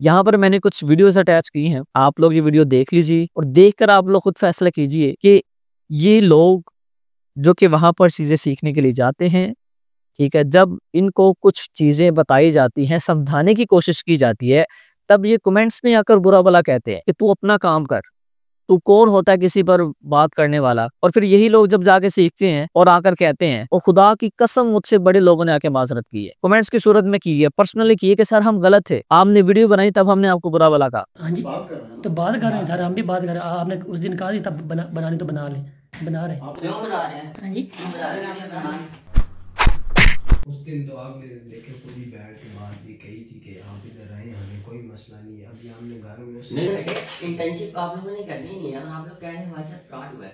यहाँ पर मैंने कुछ वीडियोस अटैच की हैं, आप लोग ये वीडियो देख लीजिए और देखकर आप लोग खुद फैसला कीजिए कि ये लोग जो कि वहाँ पर चीज़ें सीखने के लिए जाते हैं, ठीक है, जब इनको कुछ चीज़ें बताई जाती हैं, समझाने की कोशिश की जाती है, तब ये कमेंट्स में आकर बुरा-भला कहते हैं कि तू अपना काम कर। तू कौन होता है किसी पर बात करने वाला? और फिर यही लोग जब जाके सीखते हैं और आकर कहते हैं, और खुदा की कसम मुझसे बड़े लोगों ने आके माज़रत की है, कमेंट्स की सूरत में की है, पर्सनली की है कि सर हम गलत थे, आपने वीडियो बनाई तब हमने आपको बुरा-भला कहा। हाँ जी, तो बात कर रहे हैं सर, हम भी बात कर रहे हैं। आपने उस दिन कहा थी तब बनानी तो बना लें, बना रहे हैं। क्यों बना रहे हैं? हाँ जी, क्यों बना रहे हैं वीडियो बनाना? उस दिन तो आपने देखे पूरी बैठ के बात भी कही थी कि आप इधर रहे, हमें कोई मसला नहीं है। अभी हमने घर में नहीं बेटे, इंटर्नशिप आप लोगों ने करनी नहीं है। अगर आप लोग कह रहे हैं हमारे साथ फ्रॉड हुआ है,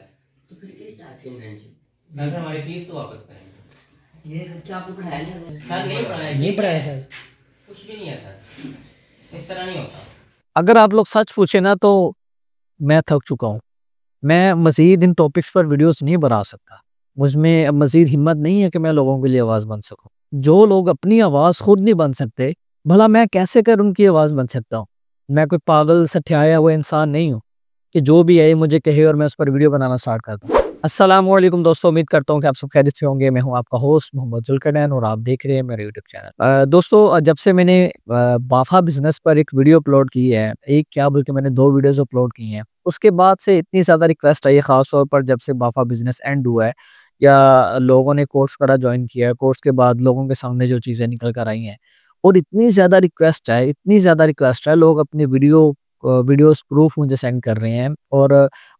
तो फिर किस टाइप की इंटर्नशिप? सर हमारी फीस तो वापस करेंगे। ये क्या आपको पढ़ाया नहीं हमने? सर नहीं पढ़ाया, नहीं पढ़ाया सर, कुछ भी नहीं है सर, इस तरह नहीं होता। अगर आप लोग सच पूछे ना तो मैं थक चुका हूँ। मैं मज़ीद इन टॉपिक्स पर वीडियोस नहीं बना सकता। मुझ में अब मज़ीद हिम्मत नहीं है कि मैं लोगों के लिए आवाज़ बन सकूँ। जो लोग अपनी आवाज़ खुद नहीं बन सकते, भला मैं कैसे कर उनकी आवाज़ बन सकता हूँ? मैं कोई पागल सठियाया हुआ इंसान नहीं हूँ कि जो भी है मुझे कहे और मैं उस पर वीडियो बनाना स्टार्ट कर दूँ। अस्सलामुअलैकुम दोस्तों, उम्मीद करता हूँ कि आप सब खैरियत से होंगे। मैं हूँ आपका होस्ट मोहम्मद जुल्करनैन और आप देख रहे हैं मेरा यूट्यूब चैनल। दोस्तों, जब से मैंने बाफा बिजनेस पर एक वीडियो अपलोड की है, एक क्या बल्कि मैंने 2 वीडियोस अपलोड की हैं, उसके बाद से इतनी ज़्यादा रिक्वेस्ट आई है, ख़ास तौर पर जब से बाफा बिजनेस एंड हुआ है या लोगों ने कोर्स वगैरह ज्वाइन किया है, कोर्स के बाद लोगों के सामने जो चीज़ें निकल कर आई हैं, और इतनी ज़्यादा रिक्वेस्ट है, इतनी ज़्यादा रिक्वेस्ट है, लोग अपनी वीडियोस प्रूफ मुझे सेंड कर रहे हैं और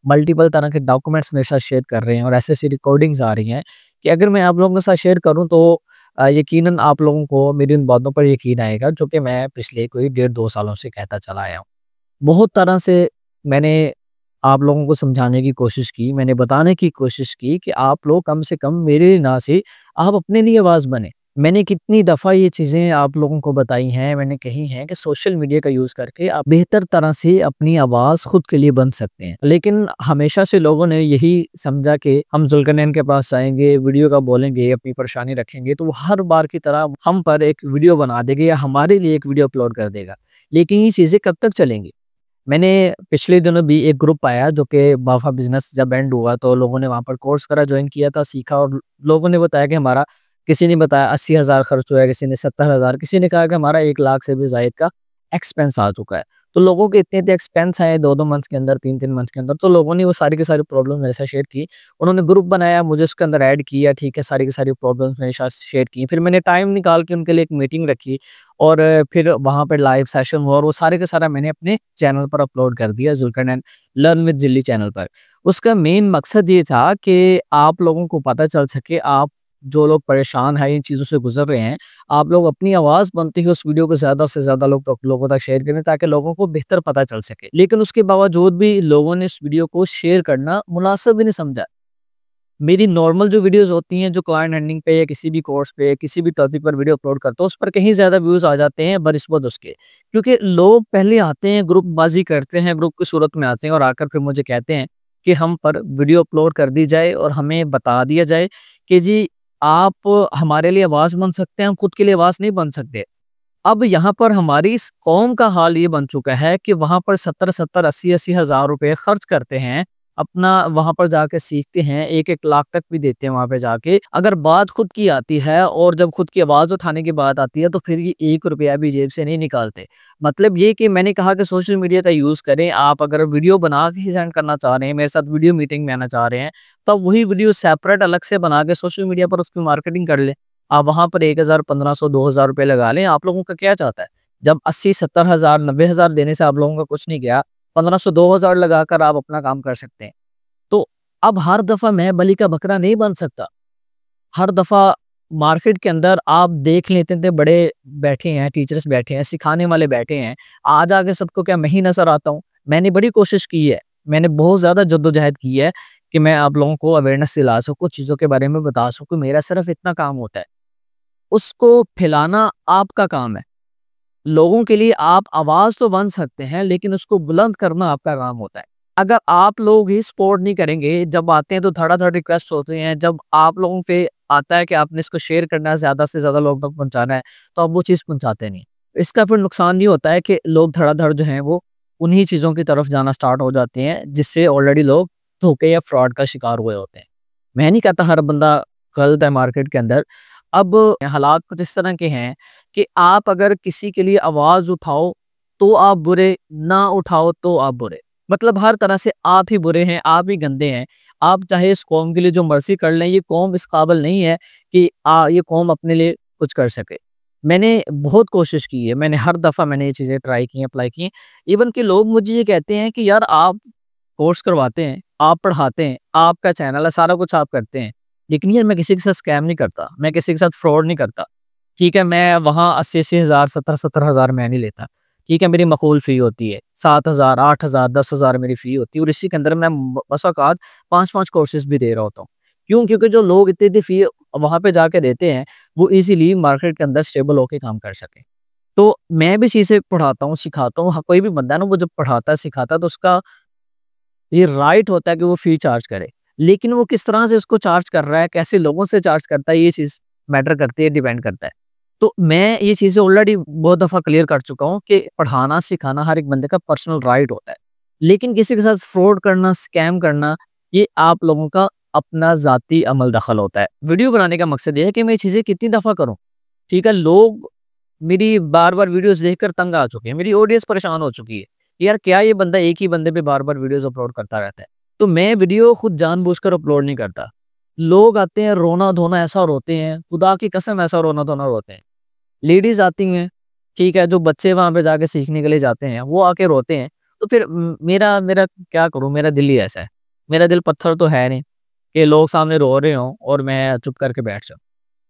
मल्टीपल तरह के डॉक्यूमेंट्स मेरे साथ शेयर कर रहे हैं और ऐसी-ऐसी रिकॉर्डिंग्स आ रही हैं कि अगर मैं आप लोगों के साथ शेयर करूँ तो यकीनन आप लोगों को मेरी उन बातों पर यकीन आएगा जो कि मैं पिछले कोई 1.5-2 सालों से कहता चला आया हूँ। बहुत तरह से मैंने आप लोगों को समझाने की कोशिश की, मैंने बताने की कोशिश की कि आप लोग कम से कम मेरे ना से आप अपने लिए आवाज़ बनें। मैंने कितनी दफ़ा ये चीज़ें आप लोगों को बताई हैं, मैंने कही हैं कि सोशल मीडिया का यूज़ करके आप बेहतर तरह से अपनी आवाज़ खुद के लिए बन सकते हैं। लेकिन हमेशा से लोगों ने यही समझा कि हम ज़ुल्करनैन के पास आएँगे, वीडियो का बोलेंगे, अपनी परेशानी रखेंगे तो वो हर बार की तरह हम पर एक वीडियो बना देगा या हमारे लिए एक वीडियो अपलोड कर देगा। लेकिन ये चीज़ें कब तक चलेंगी? मैंने पिछले दिनों भी एक ग्रुप आया जो कि बाफा बिज़नेस जब एंड हुआ तो लोगों ने वहाँ पर कोर्स करा, जॉइन किया था, सीखा और लोगों ने बताया कि हमारा, किसी ने बताया 80,000 खर्च हुआ है, किसी ने 70,000, किसी ने कहा कि हमारा 1 लाख से भी ज़ायद का एक्सपेंस आ चुका है। तो लोगों के इतने-इतने एक्सपेंस आए 2-2 मंथ्स के अंदर, 3-3 मंथ्स के अंदर, तो लोगों ने वो सारी की सारी प्रॉब्लम मेरे साथ शेयर की। उन्होंने ग्रुप बनाया, मुझे उसके अंदर ऐड किया, ठीक है, सारी की सारी प्रॉब्लम्स मेरे साथ शेयर की। फिर मैंने टाइम निकाल के उनके लिए एक मीटिंग रखी और फिर वहाँ पे लाइव सेशन हुआ और वो सारे का सारा मैंने अपने चैनल पर अपलोड कर दिया, ज़ुल्करनैन लर्न विद जिल्ली चैनल पर। उसका मेन मकसद ये था कि आप लोगों को पता चल सके, आप जो लोग परेशान हैं, इन चीज़ों से गुज़र रहे हैं, आप लोग अपनी आवाज़ बनते ही उस वीडियो को ज़्यादा से ज़्यादा लोगों तक शेयर करें ताकि लोगों को बेहतर पता चल सके। लेकिन उसके बावजूद भी लोगों ने इस वीडियो को शेयर करना मुनासिब ही नहीं समझा। मेरी नॉर्मल जो वीडियोज़ होती हैं, जो क्लाइंट हैंडलिंग पे या किसी भी कोर्स पे, किसी भी टॉपिक पर वीडियो अपलोड करता हूँ, उस पर कहीं ज़्यादा व्यूज़ आ जाते हैं बनिस्बत उसके। क्योंकि लोग पहले आते हैं, ग्रुपबाज़ी करते हैं, ग्रुप की सूरत में आते हैं और आकर फिर मुझे कहते हैं कि हम पर वीडियो अपलोड कर दी जाए और हमें बता दिया जाए कि जी आप हमारे लिए आवाज़ बन सकते हैं, हम खुद के लिए आवाज़ नहीं बन सकते। अब यहाँ पर हमारी इस कौम का हाल ये बन चुका है कि वहाँ पर 70-70, 80-80 हज़ार रुपए खर्च करते हैं, अपना वहाँ पर जाके सीखते हैं, 1-1 लाख तक भी देते हैं वहाँ पे जाके। अगर बात खुद की आती है और जब खुद की आवाज़ उठाने की बात आती है तो फिर ये 1 रुपया भी जेब से नहीं निकालते। मतलब ये कि मैंने कहा कि सोशल मीडिया का यूज़ करें, आप अगर वीडियो बना के ही सेंड करना चाह रहे हैं, मेरे साथ वीडियो मीटिंग में आना चाह रहे हैं, तो आप वही वीडियो सेपरेट अलग से बना के सोशल मीडिया पर उसकी मार्केटिंग कर लें। आप वहाँ पर 1,000, 1,500, 2,000 रुपए लगा लें, आप लोगों का क्या चाहता है? जब 80, 70 हज़ार, 90 हज़ार देने से आप लोगों का कुछ नहीं गया, 1500, 2,000 लगाकर आप अपना काम कर सकते हैं। तो अब हर दफ़ा मैं बलि का बकरा नहीं बन सकता। हर दफ़ा मार्केट के अंदर आप देख लेते थे, बड़े बैठे हैं, टीचर्स बैठे हैं, सिखाने वाले बैठे हैं। आज आके सबको क्या मैं ही नज़र आता हूँ? मैंने बड़ी कोशिश की है, मैंने बहुत ज़्यादा जद्दोजहद की है कि मैं आप लोगों को अवेयरनेस दिला सकूँ, चीज़ों के बारे में बता सकूँ। मेरा सिर्फ़ इतना काम होता है। उसको फैलाना आपका काम है। लोगों के लिए आप आवाज़ तो बन सकते हैं, लेकिन उसको बुलंद करना आपका काम होता है। अगर आप लोग ही सपोर्ट नहीं करेंगे, जब आते हैं तो धड़ाधड़ रिक्वेस्ट होते हैं, जब आप लोगों पे आता है कि आपने इसको शेयर करना है, ज़्यादा से ज़्यादा लोगों तक पहुँचाना है, तो आप वो चीज़ पहुँचाते नहीं। इसका फिर नुकसान ये होता है कि लोग धड़ाधड़ जो हैं वो उन्हीं चीज़ों की तरफ जाना स्टार्ट हो जाते हैं जिससे ऑलरेडी लोग धोखे या फ्रॉड का शिकार हुए होते हैं। मैं नहीं कहता हर बंदा गलत है मार्केट के अंदर। अब हालात कुछ इस तरह के हैं कि आप अगर किसी के लिए आवाज़ उठाओ तो आप बुरे, ना उठाओ तो आप बुरे। मतलब हर तरह से आप ही बुरे हैं, आप ही गंदे हैं। आप चाहे इस कौम के लिए जो मर्ज़ी कर लें, ये कौम इस काबिल नहीं है कि ये कौम अपने लिए कुछ कर सके। मैंने बहुत कोशिश की है, मैंने हर दफ़ा मैंने ये चीज़ें ट्राई की हैं, अप्लाई की हैं। इवन कि लोग मुझे ये कहते हैं कि यार आप कोर्स करवाते हैं, आप पढ़ाते हैं, आपका चैनल है, सारा कुछ आप करते हैं, लेकिन यार मैं किसी के साथ स्कैम नहीं करता, मैं किसी के साथ फ्रॉड नहीं करता। ठीक है, मैं वहाँ 80-80 हज़ार, 70-70 हज़ार मैं नहीं लेता। ठीक है, मेरी मकबूल फ़ी होती है 7,000, 8,000, 10,000 मेरी फ़ी होती है और इसी के अंदर मैं बस औकात 5-5 कोर्सेज़ भी दे रहा होता हूँ। क्यों? क्योंकि जो लोग इतनी फ़ी वहाँ पे जाके देते हैं, वो ईज़िली मार्केट के अंदर स्टेबल होके काम कर सकें। तो मैं भी चीज़ें पढ़ाता हूँ, सिखाता हूँ। कोई भी बंदा है ना, वो जब पढ़ाता है, सिखाता है, तो उसका ये राइट होता है कि वो फ़ी चार्ज करे। लेकिन वो किस तरह से उसको चार्ज कर रहा है, कैसे लोगों से चार्ज करता है, ये चीज़ मैटर करती है, डिपेंड करता है। तो मैं ये चीज़ें ऑलरेडी बहुत दफ़ा क्लियर कर चुका हूँ कि पढ़ाना, सिखाना हर एक बंदे का पर्सनल राइट होता है। लेकिन किसी के साथ फ्रॉड करना, स्कैम करना, ये आप लोगों का अपना ज़ाती अमल दखल होता है। वीडियो बनाने का मकसद ये है कि मैं ये चीज़ें कितनी दफ़ा करूँ। ठीक है, लोग मेरी बार-बार वीडियोज़ देखकर तंग आ चुके हैं, मेरी ऑडियंस परेशान हो चुकी है। यार क्या ये बंदा एक ही बंदे पे बार-बार वीडियोज़ अपलोड करता रहता है। तो मैं वीडियो खुद जानबूझकर अपलोड नहीं करता। लोग आते हैं, रोना-धोना ऐसा रोते हैं, खुदा की कसम ऐसा रोना-धोना रोते हैं। लेडीज़ आती हैं, ठीक है, जो बच्चे वहाँ पे जाके सीखने के लिए जाते हैं, वो आके रोते हैं। तो फिर मेरा मेरा क्या करूँ, मेरा दिल ही ऐसा है। मेरा दिल पत्थर तो है नहीं कि लोग सामने रो रहे हों और मैं चुप करके बैठ जाऊँ।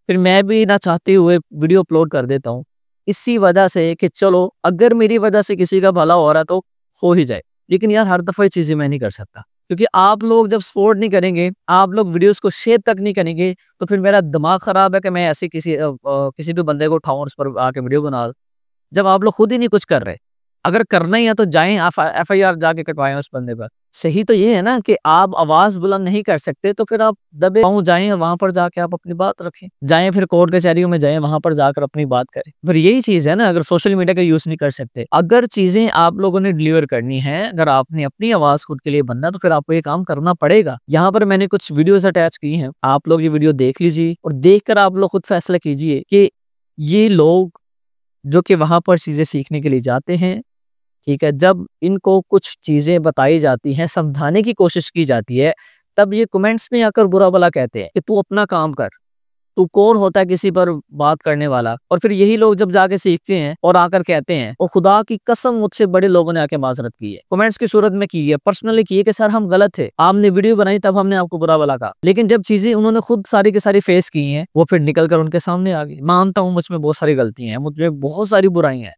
फिर मैं भी ना चाहते हुए वीडियो अपलोड कर देता हूँ। इसी वजह से कि चलो अगर मेरी वजह से किसी का भला हो रहा है तो हो ही जाए। लेकिन यार हर दफ़ा ये चीज़ें मैं नहीं कर सकता, क्योंकि आप लोग जब सपोर्ट नहीं करेंगे, आप लोग वीडियोज़ को शेयर तक नहीं करेंगे, तो फिर मेरा दिमाग ख़राब है कि मैं ऐसे किसी भी बंदे को उठाऊँ और उस पर आके वीडियो बना दूँ। जब आप लोग खुद ही नहीं कुछ कर रहे। अगर करना ही है तो जाएँ, एफआईआर जाके कटवाएँ उस बंदे पर। सही तो ये है ना कि आप आवाज़ बुलंद नहीं कर सकते, तो फिर आप दबे पाँव जाएँ, वहाँ पर जाके आप अपनी बात रखें। जाएँ फिर कोर्ट कचहरियों में जाएँ, वहाँ पर जाकर अपनी बात करें। फिर यही चीज़ है ना, अगर सोशल मीडिया का यूज़ नहीं कर सकते, अगर चीज़ें आप लोगों ने डिलीवर करनी है, अगर आपने अपनी आवाज़ खुद के लिए बनना है, तो फिर आपको ये काम करना पड़ेगा। यहाँ पर मैंने कुछ वीडियोज़ अटैच की हैं, आप लोग ये वीडियो देख लीजिए और देखकर आप लोग खुद फैसला कीजिए कि ये लोग जो कि वहाँ पर चीज़ें सीखने के लिए जाते हैं, ठीक है, जब इनको कुछ चीज़ें बताई जाती हैं, समझाने की कोशिश की जाती है, तब ये कमेंट्स में आकर बुरा भला कहते हैं कि तू अपना काम कर। तू कौन होता है किसी पर बात करने वाला? और फिर यही लोग जब जाके सीखते हैं और आकर कहते हैं, और खुदा की कसम मुझसे बड़े लोगों ने आके माजरत की है, कमेंट्स की सूरत में की है, पर्सनली की है कि सर हम गलत थे, आपने वीडियो बनाई तब हमने आपको बुरा भला कहा। लेकिन जब चीजें उन्होंने खुद सारी की सारी फेस की हैं, वो फिर निकल कर उनके सामने आ गई। मानता हूँ मुझ में बहुत सारी गलतियां हैं, मुझमें बहुत सारी बुराई हैं,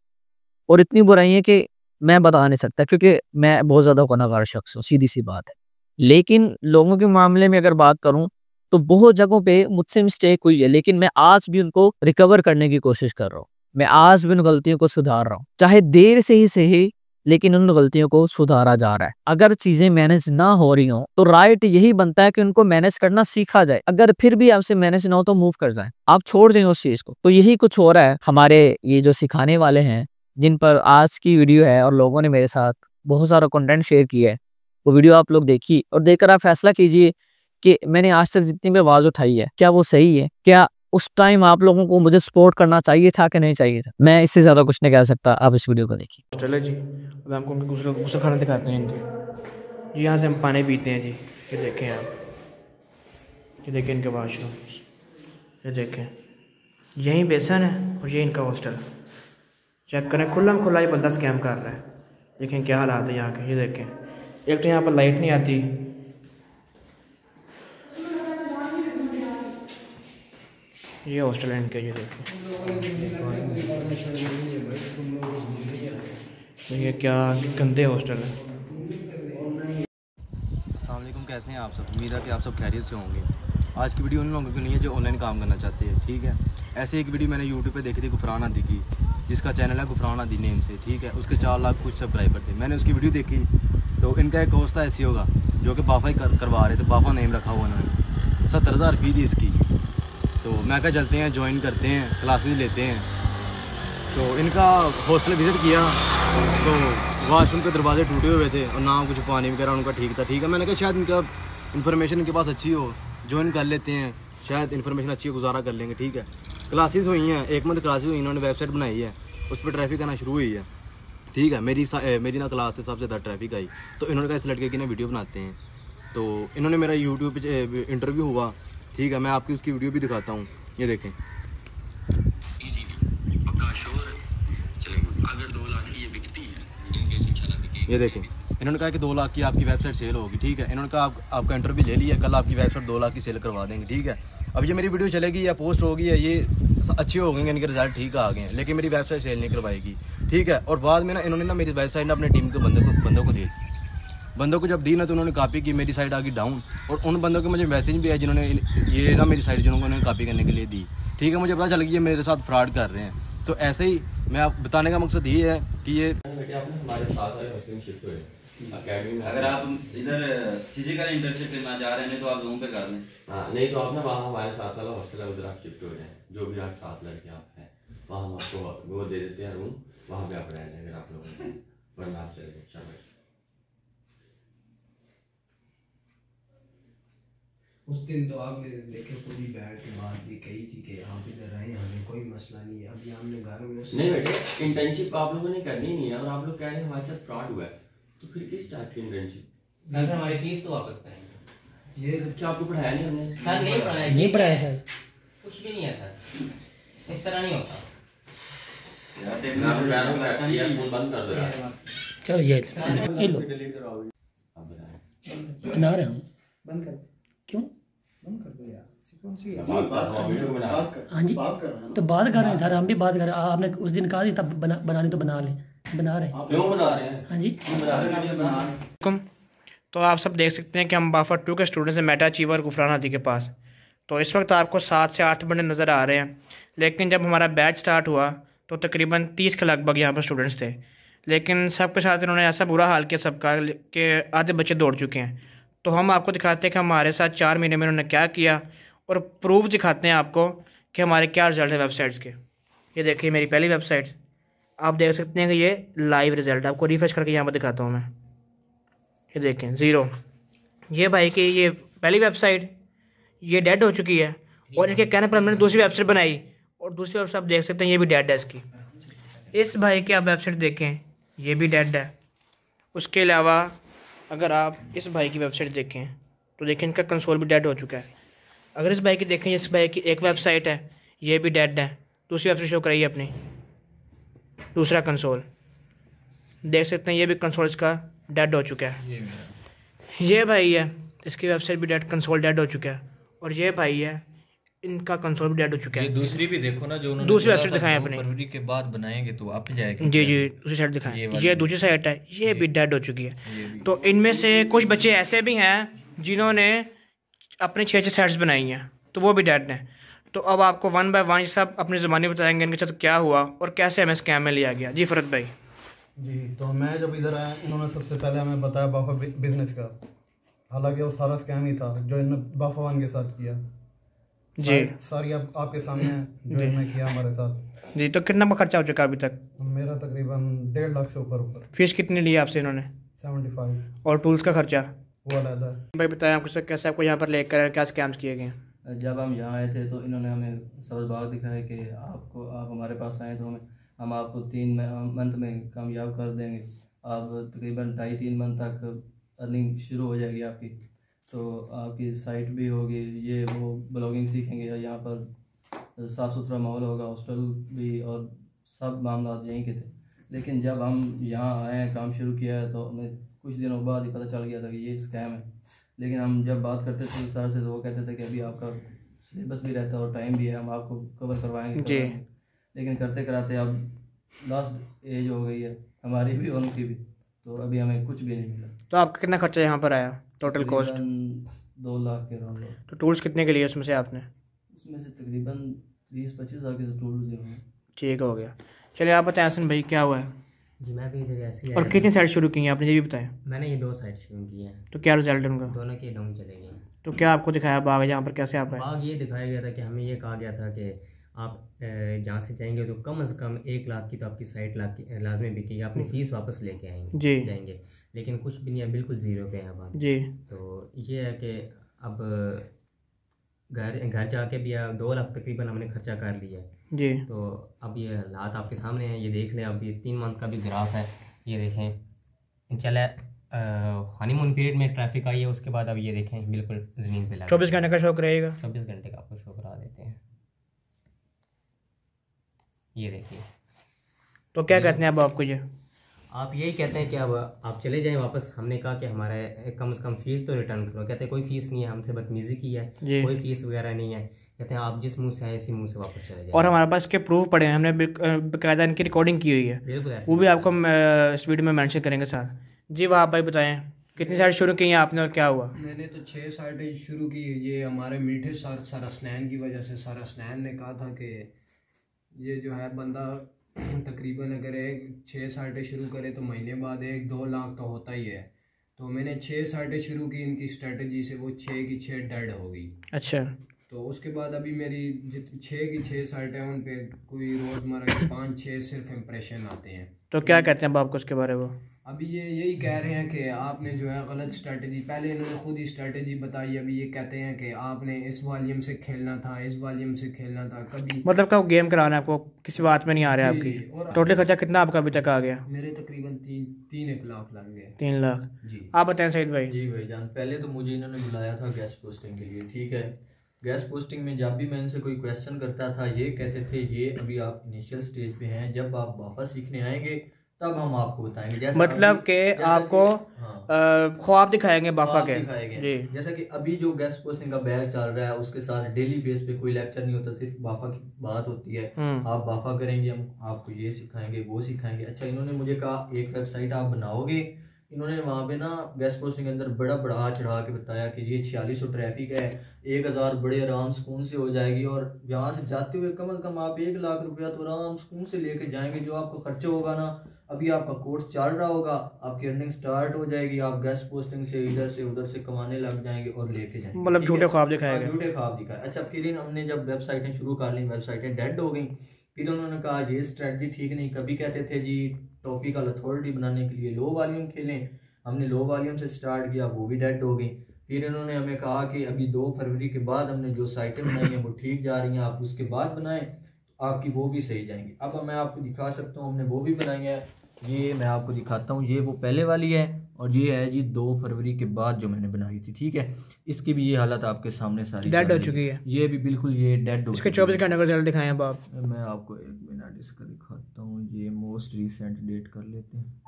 और इतनी बुराई है कि मैं बता नहीं सकता, क्योंकि मैं बहुत ज़्यादा गुनहगार शख्स हूँ, सीधी सी बात है। लेकिन लोगों के मामले में अगर बात करूँ तो बहुत जगहों पे मुझसे मिस्टेक हुई है, लेकिन मैं आज भी उनको रिकवर करने की कोशिश कर रहा हूँ। मैं आज भी उन गलतियों को सुधार रहा हूँ, चाहे देर से ही सही, लेकिन उन गलतियों को सुधारा जा रहा है। अगर चीज़ें मैनेज ना हो रही हों तो राइट यही बनता है कि उनको मैनेज करना सीखा जाए। अगर फिर भी आपसे मैनेज ना हो तो मूव कर जाएं, आप छोड़ दें उस चीज़ को। तो यही कुछ हो रहा है। हमारे ये जो सिखाने वाले हैं, जिन पर आज की वीडियो है और लोगों ने मेरे साथ बहुत सारा कंटेंट शेयर किया है, वो वीडियो आप लोग देखिए और देखकर आप फैसला कीजिए कि मैंने आज तक जितनी भी आवाज़ उठाई है, क्या वो सही है? क्या उस टाइम आप लोगों को मुझे सपोर्ट करना चाहिए था कि नहीं चाहिए था? मैं इससे ज़्यादा कुछ नहीं कह सकता। आप इस वीडियो को देखिए। हॉस्टल है जी, अब हमको उनके गुस्सा खाना दिखाते हैं इनके जी। यहाँ से हम पानी पीते हैं जी। ये देखें आप, ये देखें इनके वाशरूम, ये देखें, यहीं बेसन है और ये इनका हॉस्टल। चेक करें, खुला में खुला ही बंदा स्कैम कर रहा है। देखें क्या हालात है यहाँ के। ये देखें, एक तो यहाँ पर लाइट नहीं आती, ये हॉस्टल है इनके। ये देखें, ये क्या गंदे हॉस्टल है। अस्सलाम वालेकुम, कैसे हैं आप सब? उम्मीद है कि आप सब खैरियत से होंगे। आज की वीडियो उन लोगों की नहीं है जो ऑनलाइन काम करना चाहते हैं, ठीक है। ऐसे एक वीडियो मैंने यूट्यूब पे देखी थी गुफरान हादी की, जिसका चैनल है गुफरान हादी नेम से, ठीक है। उसके 4 लाख कुछ सब्सक्राइबर थे। मैंने उसकी वीडियो देखी तो इनका एक कोर्स था ऐसी होगा जो कि बाफा ही करवा रहे थे। बाफा नेम रखा हुआ उन्होंने, 70,000 फी थी इसकी। तो मैं क्या, चलते हैं, ज्वाइन करते हैं, क्लासेस लेते हैं। तो इनका हॉस्टल विज़िट किया तो वाशरूम के दरवाजे टूटे हुए थे और ना कुछ पानी वगैरह उनका ठीक था। ठीक है, मैंने कहा शायद इनका इन्फॉर्मेशन इनके पास अच्छी हो, ज्वाइन कर लेते हैं, शायद इन्फॉर्मेशन अच्छी हो, गुजारा कर लेंगे। ठीक है, क्लासेस हुई हैं, 1 मंथ क्लासेस हुई, इन्होंने वेबसाइट बनाई है, उस पर ट्रैफिक आना शुरू हुई है। ठीक है, मेरी ना क्लास से सबसे ज़्यादा ट्रैफिक आई, तो इन्होंने कहा इस लड़के की ना वीडियो बनाते हैं। तो इन्होंने मेरा यूट्यूब पे इंटरव्यू हुआ। ठीक है, मैं आपकी उसकी वीडियो भी दिखाता हूँ, ये देखें। ये देखें, इन्होंने कहा कि 2 लाख की आपकी वेबसाइट सेल होगी। ठीक है, इन्होंने कहा आपका इंटरव्यू ले लिया, कल आपकी वेबसाइट 2 लाख की सेल करवा देंगे। ठीक है, अब ये मेरी वीडियो चलेगी या पोस्ट होगी या ये अच्छे हो गए, इनके रिजल्ट ठीक आ गए हैं, लेकिन मेरी वेबसाइट सेल नहीं करवाएगी। ठीक है, और बाद में ना इन्होंने ना मेरी वेबसाइट ना अपने टीम के बंदों को दी। बंदों को जब दी ना तो उन्होंने कॉपी की, मेरी साइट आ गई डाउन, और उन बंदों के मुझे मैसेज भी आया जिन्होंने ये ना मेरी साइट जिन्होंने कॉपी करने के लिए दी। ठीक है, मुझे पता चल गया मेरे साथ फ्रॉड कर रहे हैं। तो ऐसे ही मैं आप बताने का मकसद ये है कि ये हमारे साथ आए हॉस्टल में शिफ्ट हुए अकेडमी में। अगर आप इधर फिजिकल इंटर्नशिप करना चाह रहे हैं तो आप रूम पे कर लें। हाँ, नहीं तो आप ना वहाँ हमारे साथ वाला हॉस्टल है, उधर आप शिफ्ट हो रहे हैं, जो भी आप 7 लड़के आप हैं वहाँ हम आपको वो दे देते हैं रूम, वहाँ पे आप रह लें अगर आप लोग वरना आप चले जाए। शाबाश। उस दिन तो आपने देखे पूरी बैठ के बात भी कही थी कि आप इधर रहे, हमें कोई मसला नहीं है, अभी हमने घर में नहीं बेटे, इंटर्नशिप आप लोगों ने करनी नहीं है, और आप लोग कह रहे हैं हमारे साथ फ्रॉड हुआ है, तो फिर किस टाइप की इंटर्नशिप? सर हमारी फीस तो वापस करेंगे। ये क्या आपको पढ़ाया नहीं हमने? सर नहीं पढ़ाया, नहीं पढ़ाया सर, कुछ भी नहीं है सर, इस तरह नहीं होता। यार देखो ऐसा नहीं है, फोन बंद कर दो यार। चलो ये लो डिलीट करवाओगे अब बताएं। बना रहे हम, बंद कर, क्यों बंद कर दो यार, कौन सी वीडियो को बना हाँ जी, तो बात कर रहे हैं सर, हम भी बात कर रहे हैं। आपने उस दिन कहा था बनानी तो बना लें, बना रहे हैं। क्यों बना रहे हैं? हाँ जी, तो आप सब देख सकते हैं कि हम बाफर 2 के स्टूडेंट्स हैं मेटा अचीवर गुफरान हादी के पास। तो इस वक्त आपको 7 से 8 बंदे नज़र आ रहे हैं, लेकिन जब हमारा बैच स्टार्ट हुआ तो तकरीबन 30 के लगभग यहाँ पर स्टूडेंट्स थे, लेकिन सबके साथ इन्होंने ऐसा बुरा हाल किया सबका कि आधे बच्चे दौड़ चुके हैं। तो हम आपको दिखाते हैं कि हमारे साथ 4 महीने में उन्होंने क्या किया, और प्रूफ दिखाते हैं आपको कि हमारे क्या रिज़ल्ट है वेबसाइट्स के। ये देखिए मेरी पहली वेबसाइट, आप देख सकते हैं कि ये लाइव रिज़ल्ट, आपको रिफ्रेश करके यहाँ पर दिखाता हूँ मैं। ये देखें 0, ये भाई की ये पहली वेबसाइट ये डेड हो चुकी है, और इनके कहने पर हमने दूसरी वेबसाइट बनाई, और दूसरी वेबसाइट आप देख सकते हैं ये भी डेड है इसकी। इस भाई की आप वेबसाइट देखें, ये भी डेड है। उसके अलावा अगर आप इस भाई की वेबसाइट देखें तो देखें इनका कंसोल भी डेड हो चुका है। अगर इस भाई की देखें, इस भाई की एक वेबसाइट है, ये भी डेड है, दूसरी वेबसाइट शो कराइए अपनी, दूसरा कंसोल देख सकते हैं, ये भी कंसोल इसका डेड हो चुका है। ये भाई है, इसकी वेबसाइट भी डेड, कंसोल डेड हो चुका है, और ये भाई है, इनका कंसोल भी डेड हो चुका है। ये दूसरी भी देखो ना, जो उन्होंने दूसरी वेबसाइट दिखाएं अपनी, फरवरी के बाद बनाएंगे तो आप जाएगी। जी जी, दूसरी साइट दिखाएं, ये दूसरी साइट है, ये भी डेड हो चुकी है। तो इनमें से कुछ बच्चे ऐसे भी हैं जिन्होंने अपने 6 साइट्स बनाई हैं, तो वो भी डेड हैं। तो अब आपको 1 बाय 1 सब अपनी ज़ुबानी बताएंगे इनके साथ क्या हुआ और कैसे हमें स्कैम में लिया गया। जी फरत भाई। जी, तो मैं जब इधर आया इन्होंने सबसे पहले हमें बताया बाफा बिजनेस का, हालांकि वो सारा स्कैम ही था जो इन्होंने बाफा 1 के साथ किया। जी सारी आपके सामने है जो इन्होंने किया हमारे साथ। जी, तो कितना खर्चा हो चुका अभी तक? मेरा तकरीबन 1.5 लाख से ऊपर। फीस कितनी ली आपसे इन्होंने? 75। और टूल्स का खर्चा वो अलग है। भाई बताएं आपको कैसे आपको यहाँ पर लेकर आए, क्या स्कैम्स किए गए? जब हम यहाँ आए थे तो इन्होंने हमें सबज बाग दिखाया कि आप हमारे पास आए तो हम आपको 3 मंथ में कामयाब कर देंगे, आप तकरीबन 2.5-3 मंथ तक अर्निंग शुरू हो जाएगी आपकी, तो आपकी साइट भी होगी, ये वो ब्लॉगिंग सीखेंगे, यहाँ पर साफ़ सुथरा माहौल होगा, हॉस्टल भी और सब मामला यहीं के थे। लेकिन जब हम यहाँ आए काम शुरू किया है तो हमें कुछ दिनों बाद ही पता चल गया था कि ये स्कैम है। लेकिन हम जब बात करते थे सर से तो वो कहते थे कि अभी आपका सिलेबस भी रहता है और टाइम भी है, हम आपको कवर करवाएंगे। लेकिन करते कराते अब लास्ट एज हो गई है हमारी भी और उनकी भी, तो अभी हमें कुछ भी नहीं मिला। तो आपका कितना खर्चा यहाँ पर आया टोटल कॉस्ट? 2 लाख के राउंड। तो टूल्स कितने के लिए उसमें से आपने? उसमें से तकरीबन 20-25 हज़ार के टूल्स हैं। ठीक हो गया। चलिए आप बताएं हसन भाई क्या हुआ है? जी मैं भी इधर ऐसे ही। और कितनी साइट शुरू की हैं आपने, ये भी बताएं। मैंने ये 2 साइट शुरू की हैं। तो क्या रिजल्ट है उनका? दोनों के डाउन चले गए। तो क्या आपको दिखाया बाग, यहाँ पर कैसे आप आए? बाग ये दिखाया गया था कि हमें ये कहा गया था कि आप जहाँ से जाएंगे तो कम से कम 1 लाख की तो आपकी साइट लाजमी बिकेगी, अपनी फ़ीस वापस लेके आएंगे जाएंगे, लेकिन कुछ भी नहीं है, बिल्कुल ज़ीरो पे हैं अब आप जी। तो ये है कि अब घर जाके भी 2 लाख तकरीबन हमने खर्चा कर लिया है जी। तो अब ये हालात आपके सामने हैं, ये देख लें। अब ये 3 मंथ का भी ग्राफ है, ये देखें। चले हनीमून पीरियड में ट्रैफिक आई है, उसके बाद अब ये देखें बिल्कुल ज़मीन पे लगा। 24 घंटे का शो रहेगा, 24 घंटे का आपको शो करा देते हैं। ये देखिए। तो क्या कहते हैं अब आपको ये? आप यही कहते हैं कि अब आप चले जाएं वापस। हमने कहा कि हमारे कम से कम फ़ीस तो रिटर्न करो। कहते हैं कोई फ़ीस नहीं है, हमसे बदतमीज़ी की है, कोई फ़ीस वगैरह नहीं है। कहते हैं आप जिस मुंह से आए इसी मुंह से वापस चले जाए। और हमारे पास के प्रूफ पड़े हैं, हमने बाकायदा इनकी रिकॉर्डिंग की हुई है, बिल्कुल वो भी आपको इस वीडियो में मेंशन करेंगे सर जी। वह आप भाई बताएं कितनी साइट शुरू की हैं आपने और क्या हुआ? मैंने तो 6 साइटें शुरू की। ये हमारे मीठे सर सरसनैन की वजह से सरसनैन ने कहा था कि ये जो है बंदा तकरीबन अगर 6 साइटें शुरू करे तो महीने बाद 1-2 लाख तो होता ही है। तो मैंने 6 साइटें शुरू की इनकी स्ट्रेटजी से, वो 6 की 6 डेड हो गई। अच्छा। तो उसके बाद अभी मेरी 6 की 6 साइटें उन पे कोई रोज़मर्रा के 5-6 सिर्फ इम्प्रेशन आते हैं। तो क्या कहते हैं आपको उसके बारे में? अभी ये यही कह रहे हैं कि आपने जो है गलत स्ट्रेटजी, पहले इन्होंने खुद ही स्ट्रेटजी बताई, अभी ये कहते हैं कि आपने इस वॉल्यूम से खेलना था, इस वॉल्यूम से खेलना था। कभी मतलब क्या गेम कराना है आपको, किसी बात में नहीं आ रहा है आपकी? टोटल खर्चा कितना आपका अभी तक आ गया? मेरे तकरीबन 3 लाख लग गए। 3 लाख जी। आप बताएं सईद भाई। जी भाईजान, पहले तो मुझे इन्होंने बुलाया था गेस्ट पोस्टिंग के लिए, ठीक है। गेस्ट पोस्टिंग में जब भी मैं इनसे कोई क्वेश्चन करता था, ये कहते थे ये अभी आप इनिशियल स्टेज पे हैं, जब आप बाफा सीखने आएंगे तब हम आपको बताएंगे। जैसे मतलब कि आपको ख्वाब दिखाएंगे बाफा के जी। जैसा कि अभी जो गेस्ट पोस्टिंग का बैच चल रहा है उसके साथ डेली बेस पे कोई लेक्चर नहीं होता, सिर्फ बाफा की बात होती है। आप बाफा करेंगे, हम आपको ये सिखाएंगे वो सिखाएंगे। अच्छा, इन्होंने मुझे कहा एक वेबसाइट आप बनाओगे। इन्होंने वहाँ पे ना गेस्ट पोस्टिंग के अंदर बड़ा बढ़ा चढ़ा के बताया कि ये 4600 ट्रैफिक है, 1000 बड़े आराम सुकून से हो जाएगी, और जहाँ से जाते हुए कम से कम आप 1 लाख रुपया तो आराम सुकून से लेके जाएंगे। जो आपको खर्चा होगा ना, अभी आपका कोर्स चल रहा होगा, आपकी अर्निंग स्टार्ट हो जाएगी, आप गेस्ट पोस्टिंग से इधर से उधर से कमाने लग जाएंगे और लेके जाएंगे। मतलब झूठे ख्वाब दिखाएंगे। झूठे ख्वाब दिखाए। अच्छा, फिर हमने जब वेबसाइटें शुरू कर ली, वेबसाइटें डेड हो गई। फिर उन्होंने कहा ये स्ट्रेटजी ठीक नहीं। कभी कहते थे जी टॉपिकल अथॉरिटी बनाने के लिए लो वॉल्यूम खेलें, हमने लो वॉल्यूम से स्टार्ट किया, वो भी डेड हो गई। फिर इन्होंने हमें कहा कि अभी 2 फरवरी के बाद हमने जो साइटें बनाई हैं वो ठीक जा रही हैं, आप उसके बाद बनाएं, आपकी वो भी सही जाएंगी। अब मैं आपको दिखा सकता हूँ, हमने वो भी बनाई है। ये मैं आपको दिखाता हूँ, ये वो पहले वाली है और ये है जी 2 फरवरी के बाद जो मैंने बनाई थी, ठीक है। इसकी भी ये हालत आपके सामने सारी डेड हो चुकी है। ये भी बिल्कुल ये डेड हो। इसके 24 घंटे का रिजल्ट दिखाएं अब आप। मैं आपको 1 मिनट इसका दिखाता हूँ। ये मोस्ट रिसेंट डेट कर लेते हैं,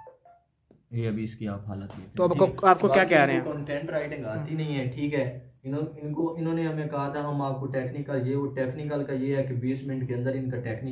ये अभी इसकी आप हालत लेते हैं। तो आपको क्या कह रहे हैं? कंटेंट राइटिंग आती नहीं है, ठीक है। इन्होंने हमें कहा था हम आपको टेक्निकल, ये वो टेक्निकल का ये है कि 20 मिनट के अंदर इनका टेक्निकल